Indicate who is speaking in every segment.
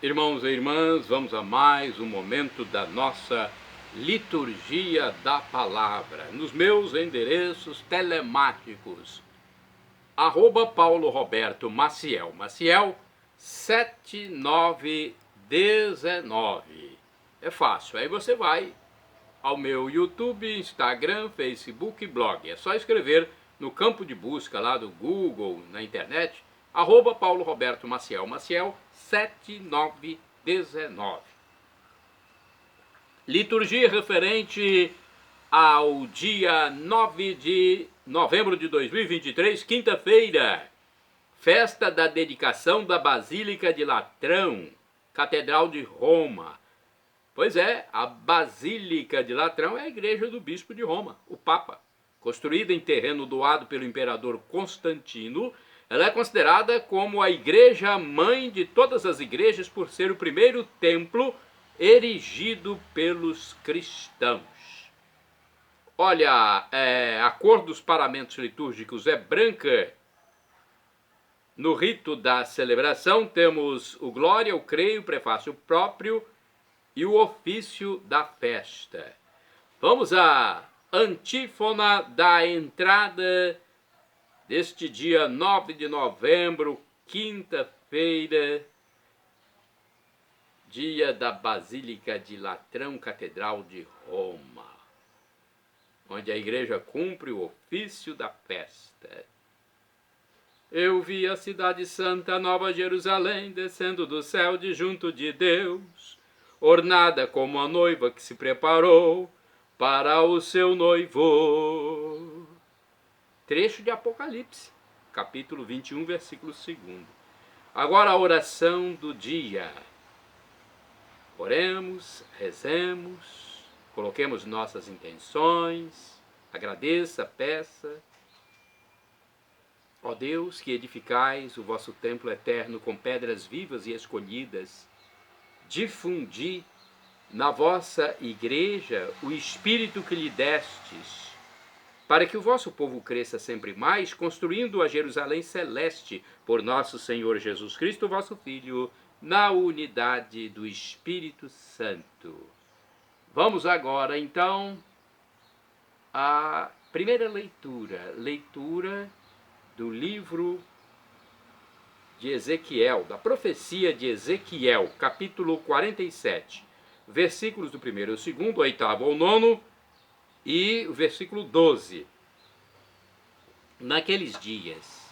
Speaker 1: Irmãos e irmãs, vamos a mais um momento da nossa liturgia da palavra. Nos meus endereços telemáticos, @Paulo Roberto Maciel, Maciel 7919. É fácil, aí você vai ao meu YouTube, Instagram, Facebook e blog. É só escrever no campo de busca lá do Google, na internet, @Paulo Roberto Maciel, Maciel 7919. Liturgia referente ao dia 9 de novembro de 2023, quinta-feira, festa da dedicação da Basílica de Latrão, Catedral de Roma. Pois é, a Basílica de Latrão é a igreja do bispo de Roma, o Papa. Construída em terreno doado pelo imperador Constantino, ela é considerada como a igreja mãe de todas as igrejas por ser o primeiro templo erigido pelos cristãos. Olha, a cor dos paramentos litúrgicos é branca. No rito da celebração temos o Glória, o Creio, o prefácio próprio e o ofício da festa. Vamos à antífona da entrada deste dia 9 de novembro, quinta-feira, dia da Basílica de Latrão, Catedral de Roma, onde a igreja cumpre o ofício da festa. Eu vi a cidade santa, Nova Jerusalém, descendo do céu de junto de Deus, ornada como a noiva que se preparou para o seu noivo. Trecho de Apocalipse, capítulo 21, versículo 2. Agora a oração do dia. Oremos, rezemos, coloquemos nossas intenções, agradeça, peça. Ó Deus, que edificais o vosso templo eterno com pedras vivas e escolhidas, difundi na vossa igreja o Espírito que lhe destes, para que o vosso povo cresça sempre mais, construindo a Jerusalém celeste por nosso Senhor Jesus Cristo, vosso Filho, na unidade do Espírito Santo. Vamos agora, então, à primeira leitura do livro de Ezequiel, da profecia de Ezequiel, capítulo 47, versículos do 1º ao 2º, 8º ao 9º e o versículo 12. Naqueles dias,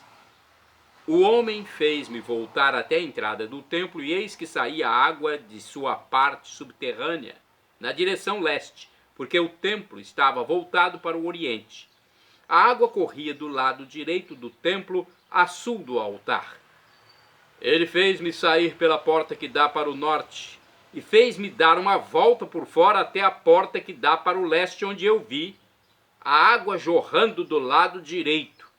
Speaker 1: o homem fez-me voltar até a entrada do templo, e eis que saía água de sua parte subterrânea, na direção leste, porque o templo estava voltado para o oriente. A água corria do lado direito do templo, a sul do altar. Ele fez-me sair pela porta que dá para o norte, e fez-me dar uma volta por fora até a porta que dá para o leste, onde eu vi a água jorrando do lado direito.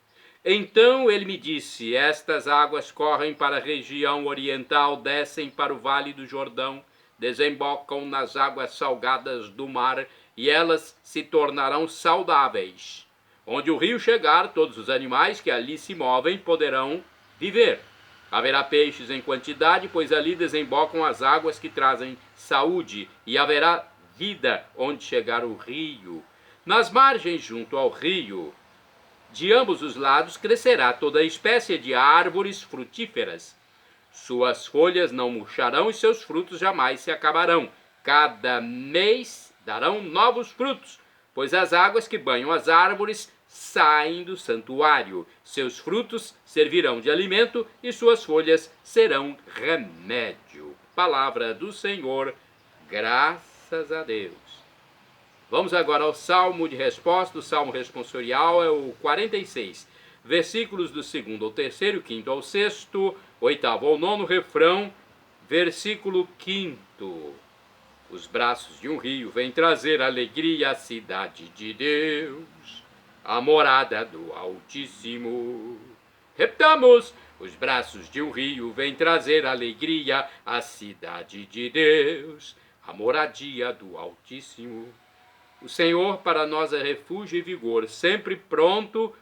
Speaker 1: Então ele me disse: estas águas correm para a região oriental, descem para o vale do Jordão, desembocam nas águas salgadas do mar, e elas se tornarão saudáveis. Onde o rio chegar, todos os animais que ali se movem poderão viver. Haverá peixes em quantidade, pois ali desembocam as águas que trazem saúde, e haverá vida onde chegar o rio. Nas margens junto ao rio, de ambos os lados, crescerá toda espécie de árvores frutíferas. Suas folhas não murcharão e seus frutos jamais se acabarão. Cada mês darão novos frutos, pois as águas que banham as árvores saem do santuário. Seus frutos servirão de alimento e suas folhas serão remédio. Palavra do Senhor, graças a Deus. Vamos agora ao salmo de resposta. O salmo responsorial é o 46, versículos do 2º ao 3º, 5º ao 6º, 8º ao 9º, refrão, versículo 5º. Os braços de um rio vêm trazer alegria à cidade de Deus, a morada do Altíssimo. Repitamos: os braços de um rio vêm trazer alegria à cidade de Deus, a moradia do Altíssimo. O Senhor para nós é refúgio e vigor, sempre pronto,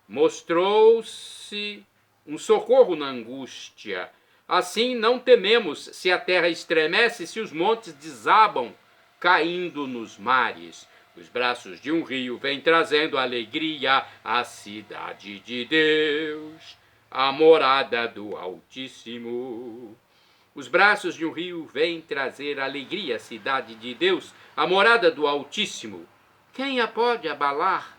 Speaker 1: mostrou-se um socorro na angústia. Assim não tememos se a terra estremece, se os montes desabam, caindo nos mares. Os braços de um rio vêm trazendo alegria à cidade de Deus, a morada do Altíssimo. Os braços de um rio vêm trazer alegria à cidade de Deus, a morada do Altíssimo. Quem a pode abalar?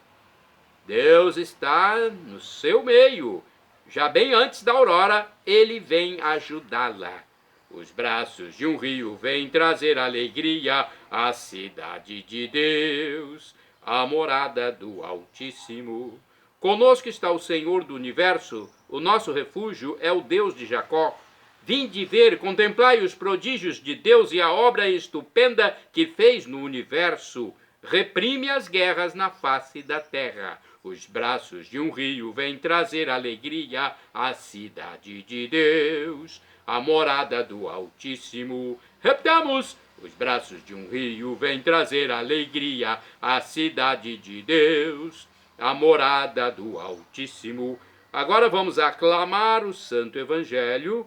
Speaker 1: Deus está no seu meio. Já bem antes da aurora, ele vem ajudá-la. Os braços de um rio vêm trazer alegria à cidade de Deus, a morada do Altíssimo. Conosco está o Senhor do Universo, o nosso refúgio é o Deus de Jacó. Vinde ver, contemplai os prodígios de Deus e a obra estupenda que fez no universo. Reprime as guerras na face da terra. Os braços de um rio vêm trazer alegria à cidade de Deus, a morada do Altíssimo. Repetamos! Os braços de um rio vêm trazer alegria à cidade de Deus, a morada do Altíssimo. Agora vamos aclamar o Santo Evangelho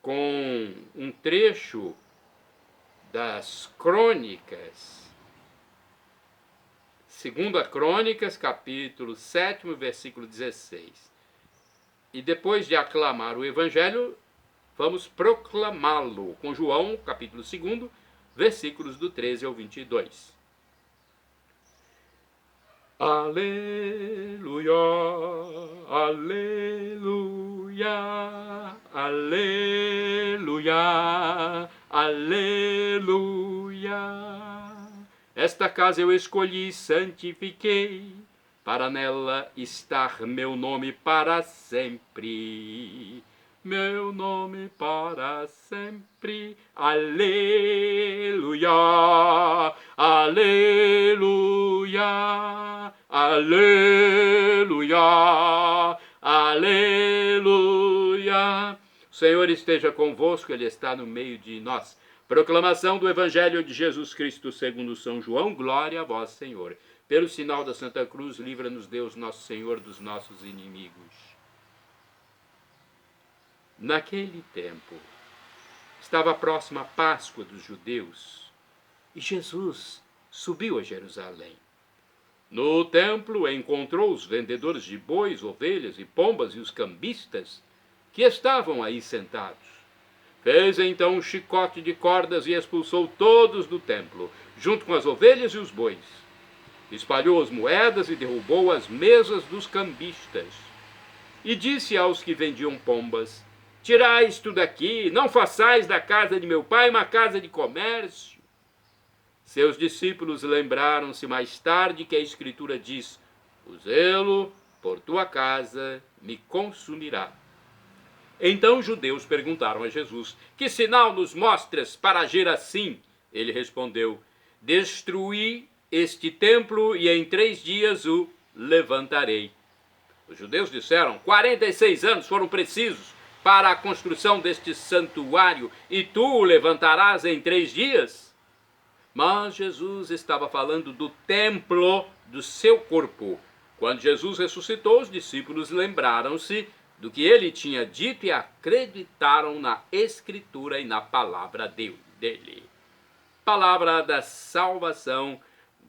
Speaker 1: com um trecho das Crônicas. Segunda Crônicas, capítulo 7, versículo 16. E depois de aclamar o Evangelho, vamos proclamá-lo com João, capítulo 2, versículos do 13 ao 22. Aleluia, aleluia, aleluia, aleluia. Esta casa eu escolhi e santifiquei, para nela estar meu nome para sempre. Meu nome para sempre. Aleluia, aleluia, aleluia, aleluia. O Senhor esteja convosco, Ele está no meio de nós. Proclamação do Evangelho de Jesus Cristo segundo São João. Glória a vós, Senhor. Pelo sinal da Santa Cruz, livra-nos Deus, nosso Senhor, dos nossos inimigos. Naquele tempo, estava próxima a Páscoa dos judeus e Jesus subiu a Jerusalém. No templo encontrou os vendedores de bois, ovelhas e pombas e os cambistas que estavam aí sentados. Fez então um chicote de cordas e expulsou todos do templo, junto com as ovelhas e os bois. Espalhou as moedas e derrubou as mesas dos cambistas. E disse aos que vendiam pombas: tirai isto daqui, não façais da casa de meu pai uma casa de comércio. Seus discípulos lembraram-se mais tarde que a Escritura diz: o zelo por tua casa me consumirá. Então os judeus perguntaram a Jesus: que sinal nos mostras para agir assim? Ele respondeu: destruí este templo e em 3 dias o levantarei. Os judeus disseram: 46 anos foram precisos para a construção deste santuário e tu o levantarás em 3 dias? Mas Jesus estava falando do templo do seu corpo. Quando Jesus ressuscitou, os discípulos lembraram-se do que ele tinha dito e acreditaram na Escritura e na palavra dele. Palavra da salvação,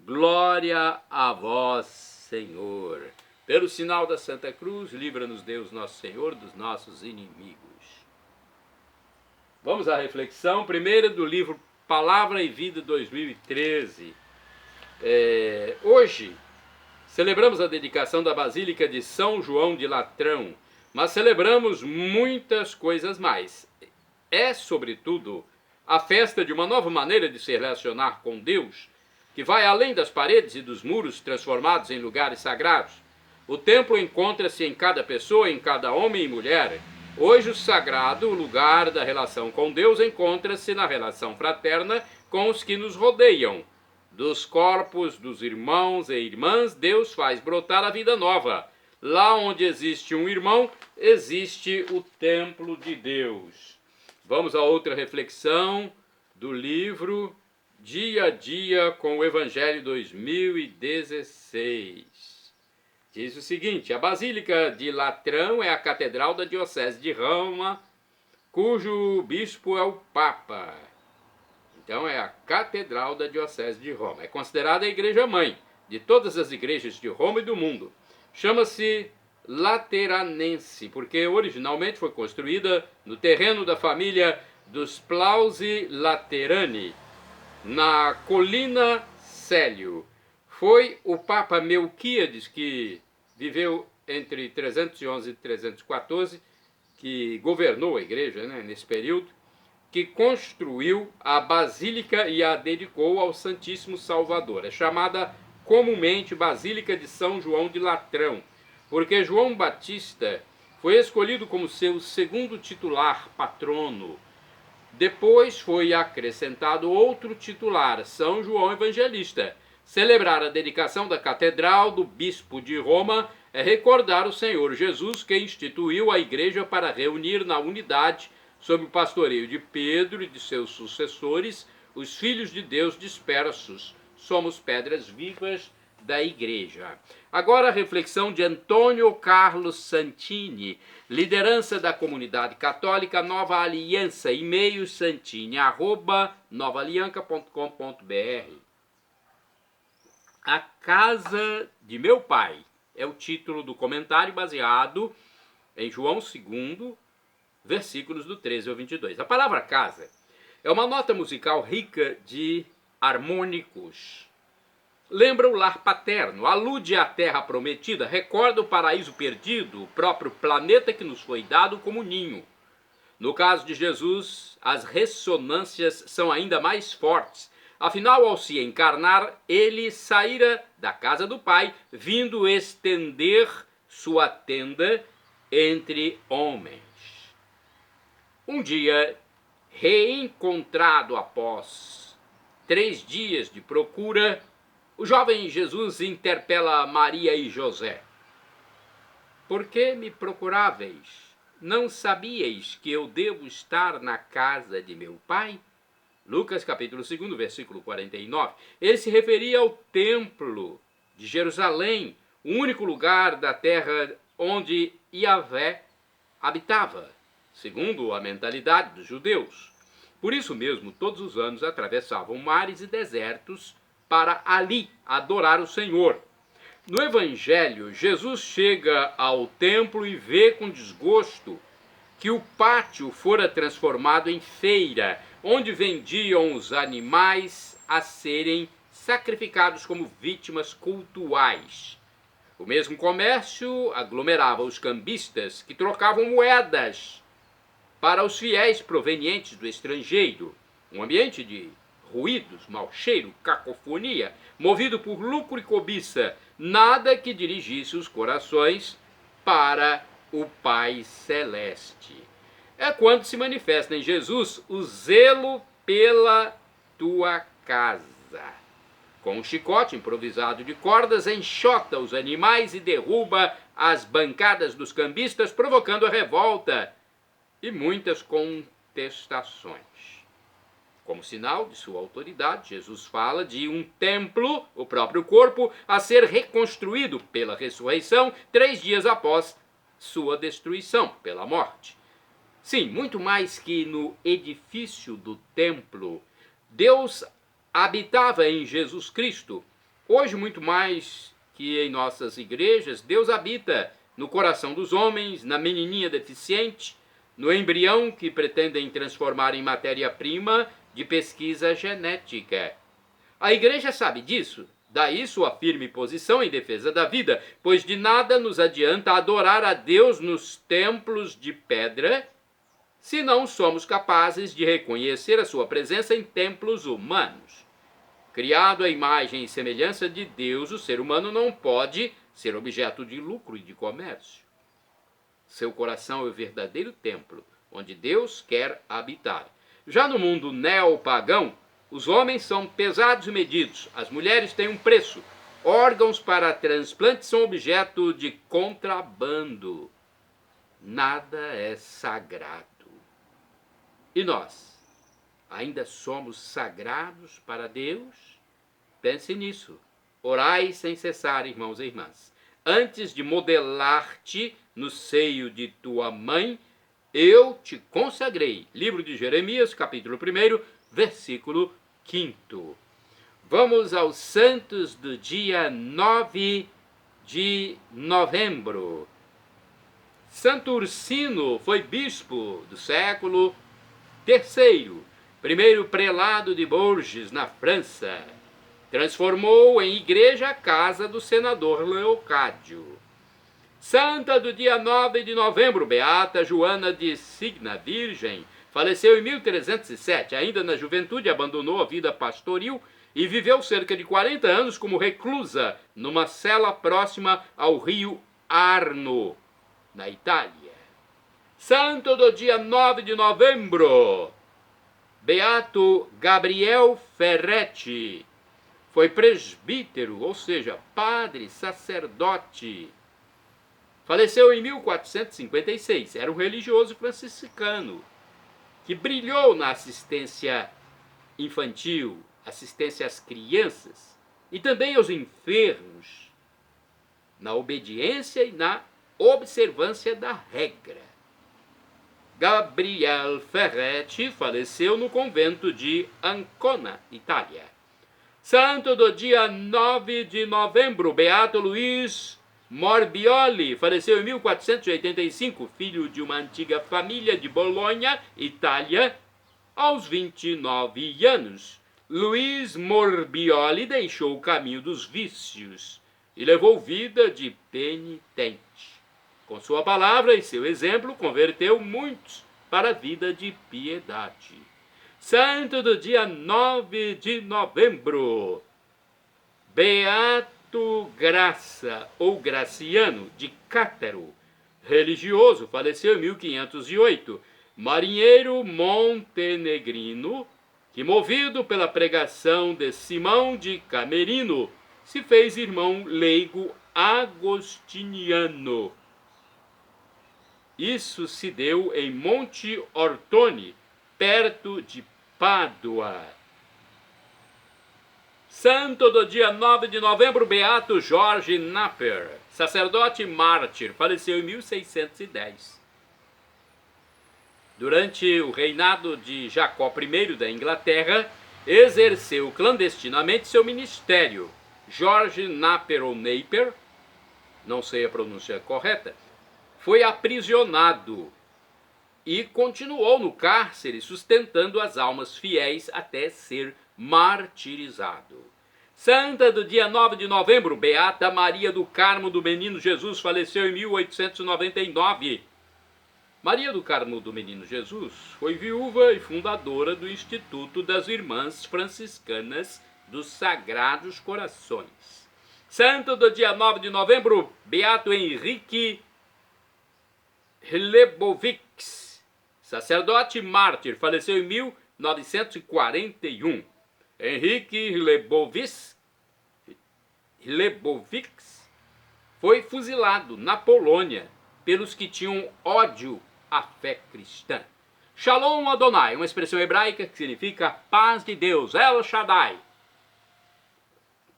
Speaker 1: glória a vós, Senhor. Pelo sinal da Santa Cruz, livra-nos Deus, nosso Senhor, dos nossos inimigos. Vamos à reflexão, primeira do livro Palavra e Vida 2013. Hoje, celebramos a dedicação da Basílica de São João de Latrão, mas celebramos muitas coisas mais. É, sobretudo, a festa de uma nova maneira de se relacionar com Deus, que vai além das paredes e dos muros transformados em lugares sagrados. O templo encontra-se em cada pessoa, em cada homem e mulher. Hoje o sagrado, o lugar da relação com Deus, encontra-se na relação fraterna com os que nos rodeiam. Dos corpos dos irmãos e irmãs, Deus faz brotar a vida nova. Lá onde existe um irmão, existe o templo de Deus. Vamos a outra reflexão do livro Dia a Dia com o Evangelho 2016. Diz o seguinte: a Basílica de Latrão é a catedral da Diocese de Roma, cujo bispo é o Papa. Então é a Catedral da Diocese de Roma. É considerada a igreja-mãe de todas as igrejas de Roma e do mundo. Chama-se Lateranense, porque originalmente foi construída no terreno da família dos Plausi Laterani, na colina Célio. Foi o Papa Melquíades, que viveu entre 311 e 314, que governou a igreja, né, nesse período, que construiu a basílica e a dedicou ao Santíssimo Salvador. É chamada comumente Basílica de São João de Latrão, porque João Batista foi escolhido como seu segundo titular patrono. Depois foi acrescentado outro titular, São João Evangelista. Celebrar a dedicação da Catedral do Bispo de Roma é recordar o Senhor Jesus, que instituiu a igreja para reunir na unidade, sob o pastoreio de Pedro e de seus sucessores, os filhos de Deus dispersos. Somos pedras vivas da igreja. Agora a reflexão de Antônio Carlos Santini, liderança da comunidade católica Nova Aliança, e-mail santini@novaalianca.com.br. A casa de meu pai é o título do comentário baseado em João 2, versículos do 13 ao 22. A palavra casa é uma nota musical rica de harmônicos. Lembra o lar paterno, alude à terra prometida, recorda o paraíso perdido, o próprio planeta que nos foi dado como ninho. No caso de Jesus, as ressonâncias são ainda mais fortes. Afinal, ao se encarnar, ele saíra da casa do Pai, vindo estender sua tenda entre homens. Um dia, reencontrado após 3 dias de procura, o jovem Jesus interpela Maria e José. Por que me procuráveis? Não sabíeis que eu devo estar na casa de meu pai? Lucas capítulo 2, versículo 49. Ele se referia ao templo de Jerusalém, o único lugar da terra onde Yahvé habitava, segundo a mentalidade dos judeus. Por isso mesmo, todos os anos atravessavam mares e desertos para ali adorar o Senhor. No Evangelho, Jesus chega ao templo e vê com desgosto que o pátio fora transformado em feira, onde vendiam os animais a serem sacrificados como vítimas cultuais. O mesmo comércio aglomerava os cambistas, que trocavam moedas para os fiéis provenientes do estrangeiro. Um ambiente de ruídos, mau cheiro, cacofonia, movido por lucro e cobiça, nada que dirigisse os corações para o Pai Celeste. É quando se manifesta em Jesus o zelo pela tua casa. Com um chicote improvisado de cordas, enxota os animais e derruba as bancadas dos cambistas, provocando a revolta e muitas contestações. Como sinal de sua autoridade, Jesus fala de um templo, o próprio corpo, a ser reconstruído pela ressurreição 3 dias após sua destruição pela morte. Sim, muito mais que no edifício do templo, Deus habitava em Jesus Cristo. Hoje, muito mais que em nossas igrejas, Deus habita no coração dos homens, na menininha deficiente, no embrião que pretendem transformar em matéria-prima de pesquisa genética. A igreja sabe disso. Daí sua firme posição em defesa da vida, pois de nada nos adianta adorar a Deus nos templos de pedra, se não somos capazes de reconhecer a sua presença em templos humanos. Criado à imagem e semelhança de Deus, o ser humano não pode ser objeto de lucro e de comércio. Seu coração é o verdadeiro templo, onde Deus quer habitar. Já no mundo neopagão, os homens são pesados e medidos, as mulheres têm um preço, órgãos para transplante são objeto de contrabando. Nada é sagrado. E nós, ainda somos sagrados para Deus? Pense nisso. Orai sem cessar, irmãos e irmãs. Antes de modelar-te no seio de tua mãe, eu te consagrei. Livro de Jeremias, capítulo 1, versículo 5. Vamos aos santos do dia 9 de novembro. Santo Ursino foi bispo do século III, primeiro prelado de Bourges, na França. Transformou em igreja a casa do senador Leocádio. Santa do dia 9 de novembro, Beata Joana de Signa, virgem, faleceu em 1307. Ainda na juventude abandonou a vida pastoril e viveu cerca de 40 anos como reclusa numa cela próxima ao rio Arno, na Itália. Santo do dia 9 de novembro, Beato Gabriel Ferretti. Foi presbítero, ou seja, padre, sacerdote. Faleceu em 1456. Era um religioso franciscano que brilhou na assistência infantil, assistência às crianças e também aos enfermos, na obediência e na observância da regra. Gabriel Ferretti faleceu no convento de Ancona, Itália. Santo do dia 9 de novembro, Beato Luiz Morbioli, faleceu em 1485, filho de uma antiga família de Bolonha, Itália, aos 29 anos. Luiz Morbioli deixou o caminho dos vícios e levou vida de penitente. Com sua palavra e seu exemplo, converteu muitos para a vida de piedade. Santo do dia 9 de novembro, Beato Graça ou Graciano de Cátaro, religioso, faleceu em 1508, marinheiro montenegrino, que movido pela pregação de Simão de Camerino, se fez irmão leigo agostiniano. Isso se deu em Monte Ortone, perto de Pádua. Santo do dia 9 de novembro, Beato Jorge Naper, sacerdote e mártir, faleceu em 1610. Durante o reinado de Jacó I da Inglaterra, exerceu clandestinamente seu ministério. Jorge Naper ou Napier, não sei a pronúncia correta, foi aprisionado e continuou no cárcere sustentando as almas fiéis até ser martirizado. Santa do dia 9 de novembro, Beata Maria do Carmo do Menino Jesus, faleceu em 1899. Maria do Carmo do Menino Jesus foi viúva e fundadora do Instituto das Irmãs Franciscanas dos Sagrados Corações. Santo do dia 9 de novembro, Beato Henrique Hlebovics, sacerdote e mártir, faleceu em 1941. Henrique Hlebovics foi fuzilado na Polônia pelos que tinham ódio à fé cristã. Shalom Adonai, uma expressão hebraica que significa paz de Deus, El Shaddai.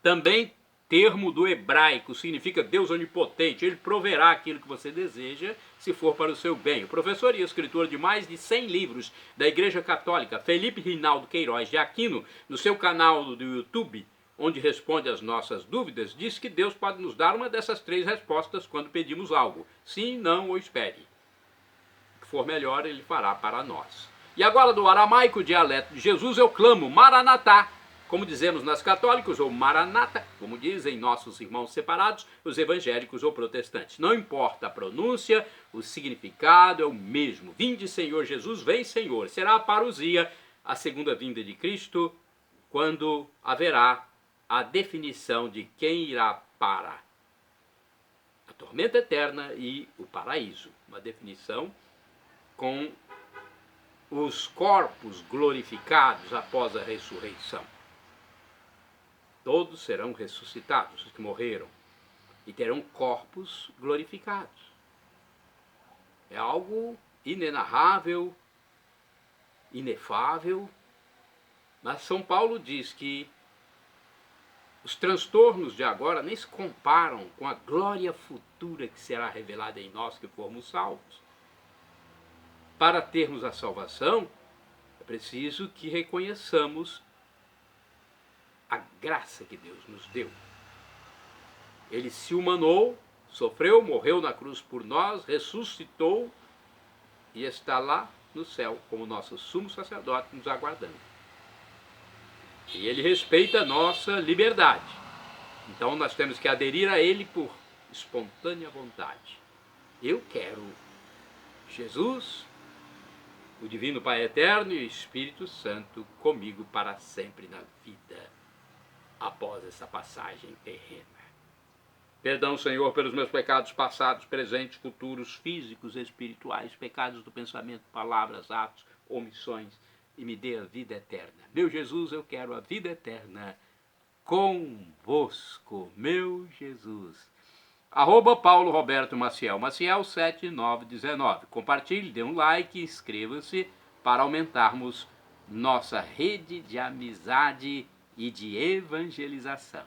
Speaker 1: Também termo do hebraico, significa Deus onipotente. Ele proverá aquilo que você deseja, se for para o seu bem. O professor e escritor de mais de 100 livros da Igreja Católica, Felipe Rinaldo Queiroz de Aquino, no seu canal do YouTube, onde responde às nossas dúvidas, diz que Deus pode nos dar uma dessas 3 respostas quando pedimos algo. Sim, não ou espere. O que for melhor, ele fará para nós. E agora, do aramaico, dialeto de Jesus, eu clamo, Maranatá, como dizemos nas católicos, ou Maranata, como dizem nossos irmãos separados, os evangélicos ou protestantes. Não importa a pronúncia, o significado é o mesmo. Vinde, Senhor Jesus, vem, Senhor. Será a parousia, a segunda vinda de Cristo, quando haverá a definição de quem irá para a tormenta eterna e o paraíso. Uma definição com os corpos glorificados após a ressurreição. Todos serão ressuscitados, os que morreram, e terão corpos glorificados. É algo inenarrável, inefável, mas São Paulo diz que os transtornos de agora nem se comparam com a glória futura que será revelada em nós que formos salvos. para termos a salvação, é preciso que reconheçamos a graça que Deus nos deu. Ele se humanou, sofreu, morreu na cruz por nós, ressuscitou e está lá no céu como nosso sumo sacerdote nos aguardando. E ele respeita a nossa liberdade. Então nós temos que aderir a ele por espontânea vontade. Eu quero Jesus, o Divino Pai Eterno e o Espírito Santo comigo para sempre na vida, após essa passagem terrena. Perdão, Senhor, pelos meus pecados passados, presentes, futuros, físicos, espirituais, pecados do pensamento, palavras, atos, omissões, e me dê a vida eterna. Meu Jesus, eu quero a vida eterna convosco, meu Jesus. @Paulo Roberto Maciel, Maciel 7919. Compartilhe, dê um like, inscreva-se para aumentarmos nossa rede de amizade e de evangelização.